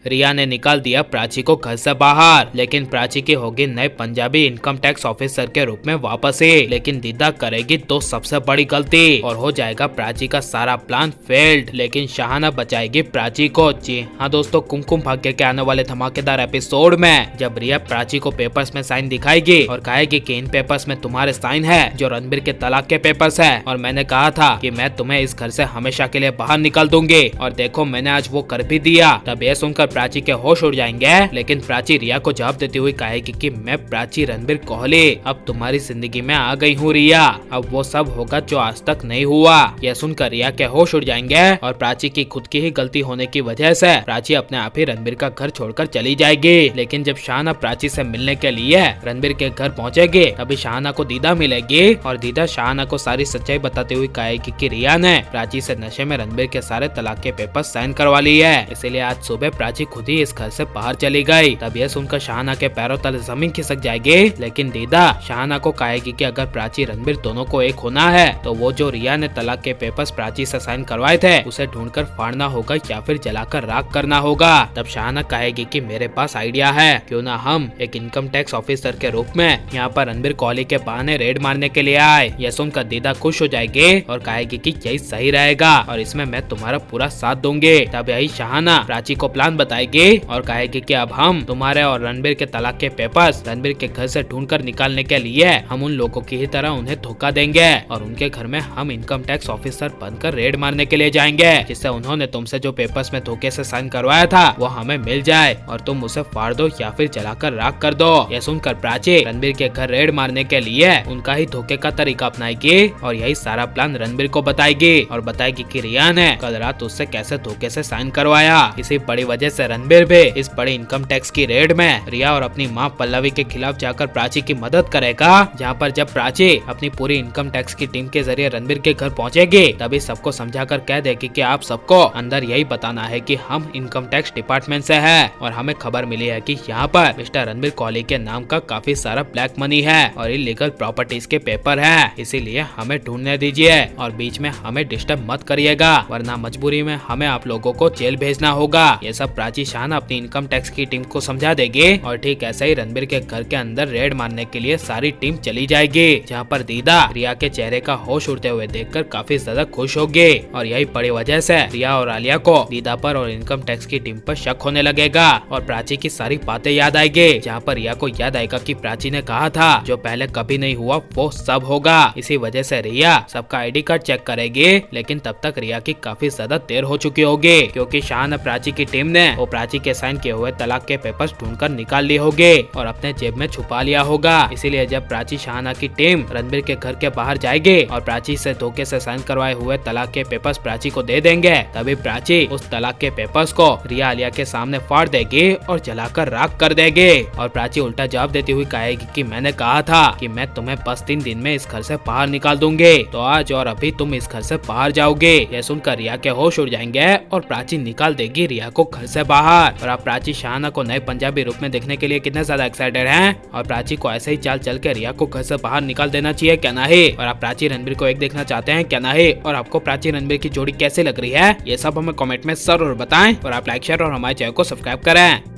रिया ने निकाल दिया प्राची को घर से बाहर, लेकिन प्राची की होगी नए पंजाबी इनकम टैक्स ऑफिसर के रूप में वापसी। लेकिन दीदा करेगी तो सबसे बड़ी गलती और हो जाएगा प्राची का सारा प्लान फेल्ड। लेकिन शाहाना बचाएगी प्राची को। जी हाँ दोस्तों, कुमकुम भाग्य के आने वाले धमाकेदार एपिसोड में जब रिया प्राची को पेपर्स में साइन दिखाएगी और कहेगी कि इन पेपर्स में तुम्हारे साइन है जो रणबीर के तलाक के पेपर्स है, और मैंने कहा था कि मैं तुम्हें इस घर से हमेशा के लिए बाहर निकाल दूंगी, और देखो मैंने आज वो कर भी दिया। तब यह सुनकर प्राची के होश उड़ जाएंगे। लेकिन प्राची रिया को जवाब देती हुई कहेगी कि मैं प्राची रणबीर कोहली अब तुम्हारी जिंदगी में आ गई हूँ रिया, अब वो सब होगा जो आज तक नहीं हुआ। यह सुनकर रिया के होश उड़ जाएंगे और प्राची की खुद की ही गलती होने की वजह से प्राची अपने आप ही रणबीर का घर छोड़कर चली जाएगी। लेकिन जब शाहाना प्राची से मिलने के लिए रणबीर के घर पहुंचेगी तभी शाहाना को दीदा मिलेगी और दीदा शाहाना को सारी सच्चाई बताते हुए कहेगी कि रिया ने प्राची से नशे में रणबीर के सारे तलाक के पेपर साइन करवा ली है, इसीलिए आज सुबह प्राची खुद ही इस घर से बाहर चली गई। तब यह सुनकर शाहाना के पैरों तले जमीन खिसक जाएगी। लेकिन दीदा शाहाना को कहेगी कि अगर प्राची रणबीर दोनों को एक होना है तो वो जो रिया ने तलाक के पेपर्स प्राची से साइन करवाए थे उसे ढूंढकर फाड़ना होगा या फिर जलाकर राख करना होगा। तब शाहाना कहेगी कि मेरे पास आइडिया है, क्यों ना हम एक इनकम टैक्स ऑफिसर के रूप में यहाँ पर रणबीर कोहली के बहाने रेड मारने के लिए आए। यह सुनकर दीदा खुश हो जाएगी और कहेगी कि यही सही रहेगा और इसमें मैं तुम्हारा पूरा साथ दूंगी। तब यही शाहाना प्राची को प्लान बताएगी और कहेगी कि अब हम तुम्हारे और रणबीर के तलाक के पेपर्स रणबीर के घर से ढूंढकर निकालने के लिए हम उन लोगों की ही तरह उन्हें धोखा देंगे और उनके घर में हम इनकम टैक्स ऑफिसर बनकर रेड मारने के लिए जाएंगे, जिससे उन्होंने तुमसे जो पेपर्स में धोखे से साइन करवाया था वो हमें मिल जाए और तुम उसे फाड़ दो या फिर जलाकर राख कर दो। यह सुनकर प्राची रणबीर के घर रेड मारने के लिए उनका ही धोखे का तरीका अपनाएगी और यही सारा प्लान रणबीर को बताएगी और बताएगी कि रिया ने कल रात उससे कैसे धोखे से साइन करवाया। इसी बड़ी वजह से रणबीर भी इस बड़ी इनकम टैक्स की रेड में रिया और अपनी माँ पल्लवी के खिलाफ जाकर प्राची की मदद करेगा। जहाँ पर जब प्राची अपनी पूरी इनकम टैक्स की टीम के जरिए रणबीर के घर पहुँचेगी तभी सबको समझाकर कह देगी कि आप सबको अंदर यही बताना है कि हम इनकम टैक्स डिपार्टमेंट से है और हमें खबर मिली है कि यहाँ पर मिस्टर रणबीर कोहली के नाम का काफी सारा ब्लैक मनी है और इलीगल प्रॉपर्टीज के पेपर है, इसीलिए हमें ढूंढने दीजिए और बीच में हमें डिस्टर्ब मत करिएगा वरना मजबूरी में हमें आप लोगों को जेल भेजना होगा। ये सब प्राची शाहाना अपनी इनकम टैक्स की टीम को समझा देगी और ठीक ऐसे ही रणबीर के घर के अंदर रेड मारने के लिए सारी टीम चली जाएगी। जहाँ पर दीदा रिया के चेहरे का होश उड़ते हुए देखकर काफी ज्यादा खुश होगी और यही बड़ी वजह से रिया और आलिया को दीदा पर और इनकम टैक्स की टीम पर शक होने लगेगा और प्राची की सारी बातें याद आएगी। जहाँ पर रिया को याद आएगा कि प्राची ने कहा था जो पहले कभी नहीं हुआ वो सब होगा। इसी वजह से रिया सबका आईडी कार्ड चेक करेगी, लेकिन तब तक रिया की काफी ज्यादा देर हो चुकी होगी क्योंकि शाहाना प्राची की टीम ने वो प्राची के साइन किए हुए तलाक के पेपर्स ढूंढकर निकाल लिए होंगे और अपने जेब में छुपा लिया होगा। इसीलिए जब प्राची शाहाना की टीम रणबीर के घर के बाहर जाएगी और प्राची से धोखे से साइन करवाए हुए तलाक के पेपर्स प्राची को दे देंगे तभी प्राची उस तलाक के पेपर्स को रिया आलिया के सामने फाड़ देगी और जलाकर राख कर देगी और प्राची उल्टा जवाब देती हुई कहेगी कि मैंने कहा था कि मैं तुम्हें बस 3 दिन में इस घर से बाहर निकाल दूंगी, तो आज और अभी तुम इस घर से बाहर जाओगे। यह सुनकर रिया के होश उड़ जाएंगे और प्राची निकाल देगी रिया को घर से बाहर। और आप प्राची शाहाना को नए पंजाबी रूप में देखने के लिए कितने ज्यादा एक्साइटेड हैं और प्राची को ऐसे ही चाल चल के रिया को घर से बाहर निकाल देना चाहिए क्या नहीं, और आप प्राची रणबीर को एक देखना चाहते हैं क्या नहीं, और आपको प्राची रणबीर की जोड़ी कैसे लग रही है ये सब हमें कमेंट में जरूर बताएं और आप लाइक शेयर और हमारे चैनल को सब्सक्राइब करें।